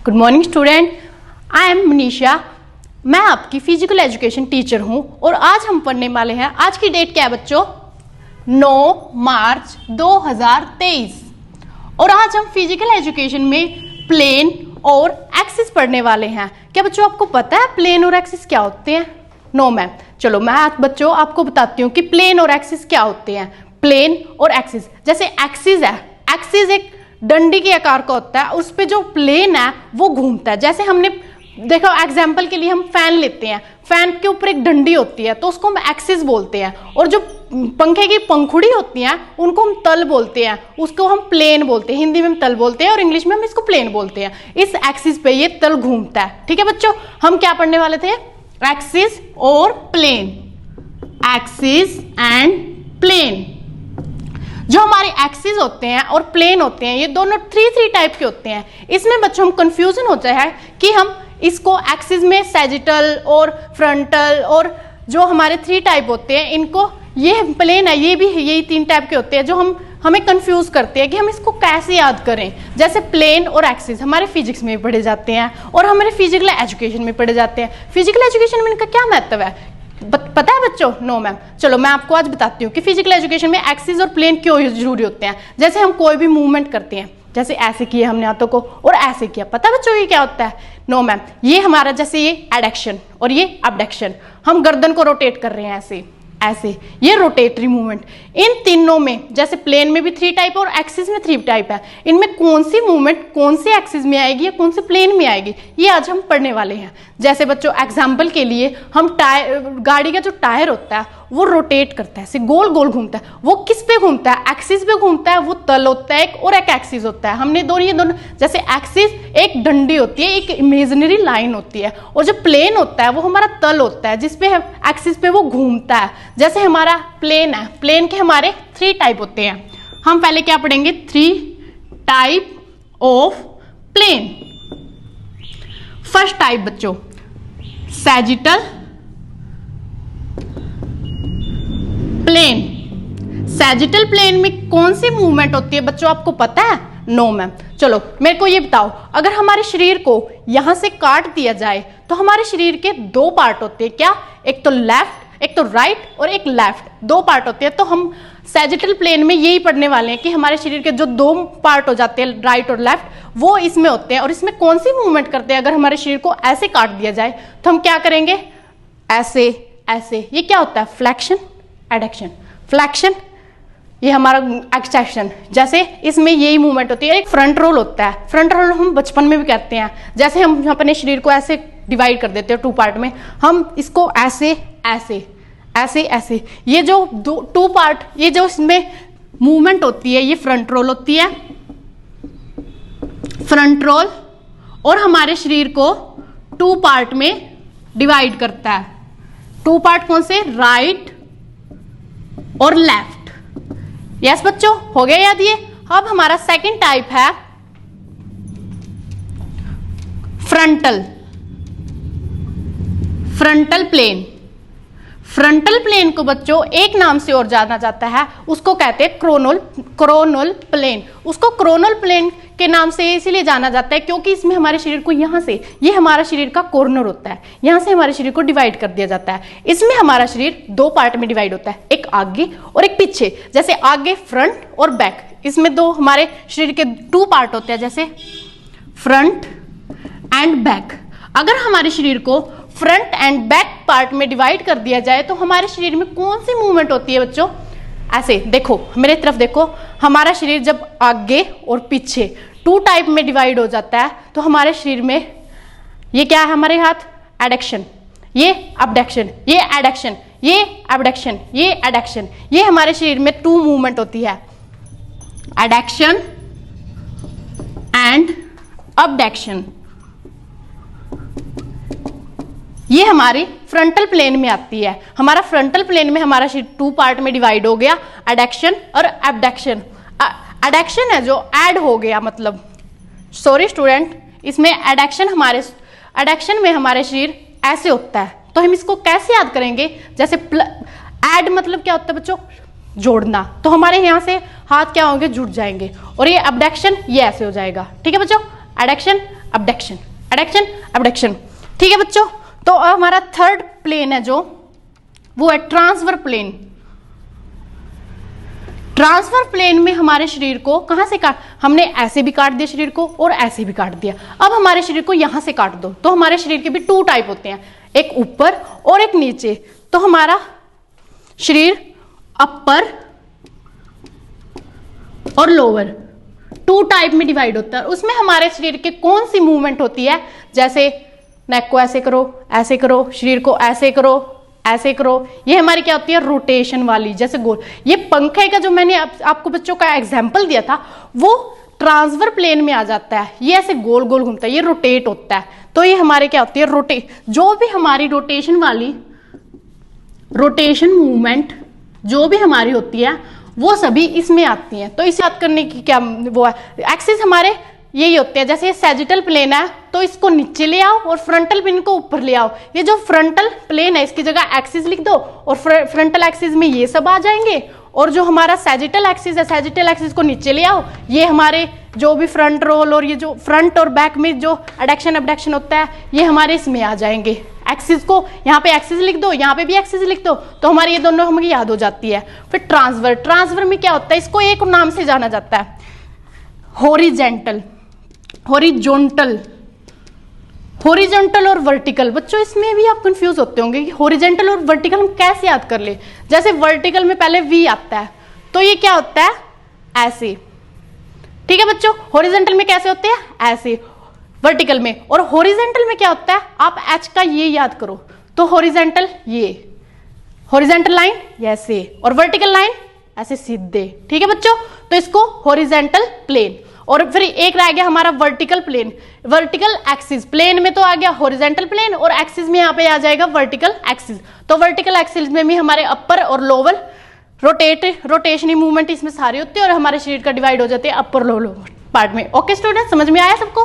Good morning student, I am Manisha. मैं आपकी physical education teacher हूं और आज हम पढ़ने वाले हैं। आज की डेट क्या है बच्चों? 9 मार्च 2023। और आज हम फिजिकल एजुकेशन में प्लेन और एक्सिस पढ़ने वाले हैं। क्या बच्चों आपको पता है प्लेन और एक्सिस क्या होते हैं? No ma'am. चलो मैं आज बच्चों आपको बताती हूँ कि प्लेन और एक्सिस क्या होते हैं। प्लेन और एक्सिस, जैसे एक्सिस है, एक्सिस एक डंडी के आकार का होता है, उस पे जो प्लेन है वो घूमता है। जैसे हमने देखो एग्जाम्पल के लिए हम फैन लेते हैं, फैन के ऊपर एक डंडी होती है तो उसको हम एक्सिस बोलते हैं, और जो पंखे की पंखुड़ी होती हैं उनको हम तल बोलते हैं, उसको हम प्लेन बोलते हैं। हिंदी में हम तल बोलते हैं और इंग्लिश में हम इसको प्लेन बोलते हैं। इस एक्सिस पे ये तल घूमता है। ठीक है बच्चों, हम क्या पढ़ने वाले थे? एक्सिस और प्लेन, एक्सिस एंड प्लेन। जो हमारे एक्सिस होते हैं और प्लेन होते हैं ये दोनों थ्री टाइप के होते हैं। इसमें बच्चों हम कंफ्यूजन होता है कि हम इसको एक्सिस में सैजिटल और फ्रंटल और जो हमारे 3 टाइप होते हैं इनको, ये प्लेन है ये भी यही 3 टाइप के होते हैं जो हमें कंफ्यूज करते हैं कि हम इसको कैसे याद करें। जैसे प्लेन और एक्सिस हमारे फिजिक्स में भी पढ़े जाते हैं और हमारे फिजिकल एजुकेशन में पढ़े जाते हैं। फिजिकल एजुकेशन में इनका क्या महत्व है पता है बच्चों? No ma'am. चलो मैं आपको आज बताती हूँ कि फिजिकल एजुकेशन में एक्सिस और प्लेन क्यों जरूरी होते हैं। जैसे हम कोई भी मूवमेंट करते हैं, जैसे ऐसे किए हमने हाथों को और ऐसे किया, पता है बच्चों ये क्या होता है? No ma'am. ये हमारा जैसे ये एडक्शन और ये अबडक्शन, हम गर्दन को रोटेट कर रहे हैं ऐसे ऐसे, ये रोटेटरी मूवमेंट। इन तीनों में जैसे प्लेन में भी 3 टाइप और एक्सिस में 3 टाइप है, इनमें कौन सी मूवमेंट कौन से एक्सिस में आएगी या कौन से प्लेन में आएगी ये आज हम पढ़ने वाले हैं। जैसे बच्चों एग्जाम्पल के लिए हम गाड़ी का जो टायर होता है वो रोटेट करता है, ऐसे गोल गोल घूमता है। वो किस पे घूमता है? एक्सिस पे घूमता है। वो तल होता है एक और एक एक्सिस होता है। हमने ये दोनों जैसे एक्सिस एक डंडी होती है, एक इमेजिनरी लाइन होती है, और जो प्लेन होता है वो हमारा तल होता है जिसपे एक्सिस पे वो घूमता है। जैसे हमारा प्लेन है, प्लेन के हमारे 3 टाइप होते हैं। हम पहले क्या पढ़ेंगे? 3 type of plane. First type बच्चों सैजिटल प्लेन। सैजिटल प्लेन में कौन सी मूवमेंट होती है बच्चों आपको पता है? No ma'am. चलो मेरे को ये बताओ, अगर हमारे शरीर को यहां से काट दिया जाए तो हमारे शरीर के 2 पार्ट होते हैं। क्या? एक तो लेफ्ट, एक तो राइट और एक लेफ्ट, 2 पार्ट होते हैं। तो हम सैजिटल प्लेन में यही पढ़ने वाले हैं कि हमारे शरीर के जो 2 पार्ट हो जाते हैं राइट और लेफ्ट, वो इसमें होते हैं। और इसमें कौन सी मूवमेंट करते हैं? अगर हमारे शरीर को ऐसे काट दिया जाए तो हम क्या करेंगे? ऐसे ऐसे। ये क्या होता है? Flexion adduction. फ्लेक्शन ये हमारा एक्सटेंशन। जैसे इसमें यही मूवमेंट होती है। एक फ्रंट रोल होता है, फ्रंट रोल हम बचपन में भी करते हैं। जैसे हम अपने शरीर को ऐसे डिवाइड कर देते हैं 2 पार्ट में, हम इसको ऐसे ऐसे ऐसे ऐसे, ये जो 2 पार्ट, ये जो इसमें मूवमेंट होती है ये फ्रंट रोल होती है, फ्रंट रोल, और हमारे शरीर को 2 पार्ट में डिवाइड करता है। 2 पार्ट कौन से? राइट और लेफ्ट। यस बच्चों, हो गया याद ये? अब हमारा सेकंड टाइप है फ्रंटल प्लेन। फ्रंटल प्लेन को बच्चों एक नाम से और जाना जाता है, उसको कहते हैं क्रोनल प्लेन। उसको क्रोनल प्लेन के नाम से इसीलिए जाना जाता है क्योंकि इसमें हमारे शरीर को यहां से, ये हमारा शरीर का कॉर्नर होता है, यहां से हमारे शरीर को डिवाइड कर दिया जाता है। इसमें हमारा शरीर 2 पार्ट में डिवाइड होता है, एक आगे और एक पीछे। जैसे आगे फ्रंट और बैक, इसमें 2 हमारे शरीर के 2 पार्ट होते हैं, जैसे फ्रंट एंड बैक। अगर हमारे शरीर को फ्रंट एंड बैक पार्ट में डिवाइड कर दिया जाए तो हमारे शरीर में कौन सी मूवमेंट होती है बच्चों? ऐसे देखो, मेरे तरफ देखो, हमारा शरीर जब आगे और पीछे 2 टाइप में डिवाइड हो जाता है तो हमारे शरीर में ये क्या है? हमारे हाथ एडक्शन, ये अबडक्शन, ये एडक्शन, ये अबडक्शन, ये एडक्शन। ये हमारे शरीर में 2 मूवमेंट होती है, एडक्शन एंड अबडक्शन। ये हमारी फ्रंटल प्लेन में आती है। हमारा फ्रंटल प्लेन में हमारा शरीर 2 पार्ट में डिवाइड हो गया, एडक्शन और एबडक्शन। एडक्शन है जो ऐड हो गया, मतलब सॉरी स्टूडेंट, इसमें एडक्शन में हमारे शरीर ऐसे होता है। तो हम इसको कैसे याद करेंगे? जैसे ऐड मतलब क्या होता है बच्चों? जोड़ना। तो हमारे यहाँ से हाथ क्या होंगे? जुड़ जाएंगे। और ये अबडक्शन ये ऐसे हो जाएगा। ठीक है बच्चों, एडक्शन abduction, adduction, abduction। ठीक है बच्चों, तो हमारा थर्ड प्लेन है जो वो है ट्रांसफर प्लेन। ट्रांसफर प्लेन में हमारे शरीर को कहां से काट, हमने ऐसे भी काट दिया शरीर को और ऐसे भी काट दिया। अब हमारे शरीर को यहां से काट दो, तो हमारे शरीर के भी टू टाइप होते हैं, एक ऊपर और एक नीचे। तो हमारा शरीर अपर और लोअर टू टाइप में डिवाइड होता है। उसमें हमारे शरीर के कौन सी मूवमेंट होती है, जैसे नेक को ऐसे करो, ऐसे करो, शरीर को ऐसे करो, ऐसे करो, ये हमारी क्या होती है, रोटेशन वाली, जैसे गोल। ये पंखे का जो मैंने आपको बच्चों का एग्जाम्पल दिया था वो ट्रांसफर प्लेन में आ जाता है। ये ऐसे गोल गोल घूमता है, ये रोटेट होता है। तो ये हमारे क्या होती है, रोटेट, जो भी हमारी रोटेशन वाली रोटेशन मूवमेंट जो भी हमारी होती है वो सभी इसमें आती हैं। तो इसे याद करने की क्या वो है, एक्सिस हमारे यही होते हैं। जैसे ये सैजिटल प्लेन है तो इसको नीचे ले आओ और फ्रंटल प्लेन को ऊपर ले आओ। ये जो फ्रंटल प्लेन है इसकी जगह एक्सिस लिख दो और फ्रंटल एक्सिस में ये सब आ जाएंगे। और जो हमारा सैजिटल एक्सिस है, सैजिटल एक्सिस को नीचे ले आओ, ये हमारे जो भी फ्रंट रोल और ये जो फ्रंट और बैक में जो एडक्शन एबडक्शन होता है ये हमारे इसमें आ जाएंगे। एक्सिस को यहाँ पे एक्सिस लिख दो, यहाँ पे भी एक्सिस लिख दो, तो हमारी ये दोनों हमें याद हो जाती है। फिर ट्रांसफर, ट्रांसफर में क्या होता है, इसको एक नाम से जाना जाता है, हॉरिजेंटल, हॉरिजॉन्टल, हॉरिजॉन्टल और वर्टिकल। बच्चों इसमें भी आप कंफ्यूज होते होंगे कि हॉरिजॉन्टल और वर्टिकल हम कैसे याद कर ले। जैसे वर्टिकल में पहले वी आता है तो ये क्या होता है, ऐसे। ठीक है बच्चों, हॉरिजॉन्टल में कैसे होते हैं, ऐसे वर्टिकल में। और हॉरिजॉन्टल में क्या होता है, आप एच का ये याद करो, तो हॉरिजॉन्टल ये, हॉरिजॉन्टल लाइन ऐसे और वर्टिकल लाइन ऐसे सीधे। ठीक है बच्चों, तो इसको हॉरिजॉन्टल प्लेन। और फिर एक रह गया हमारा vertical plane, vertical axis. Plane में तो आ गया हॉरिजॉन्टल प्लेन और एक्सिस में यहाँ पे आ जाएगा वर्टिकल एक्सिस। तो वर्टिकल एक्सिस में भी हमारे अपर और लोअर रोटेशनल मूवमेंट इसमें सारे होते हैं और हमारे शरीर का डिवाइड हो जाते हैं अपर लोअर पार्ट में। ओके स्टूडेंट, समझ में आया सबको।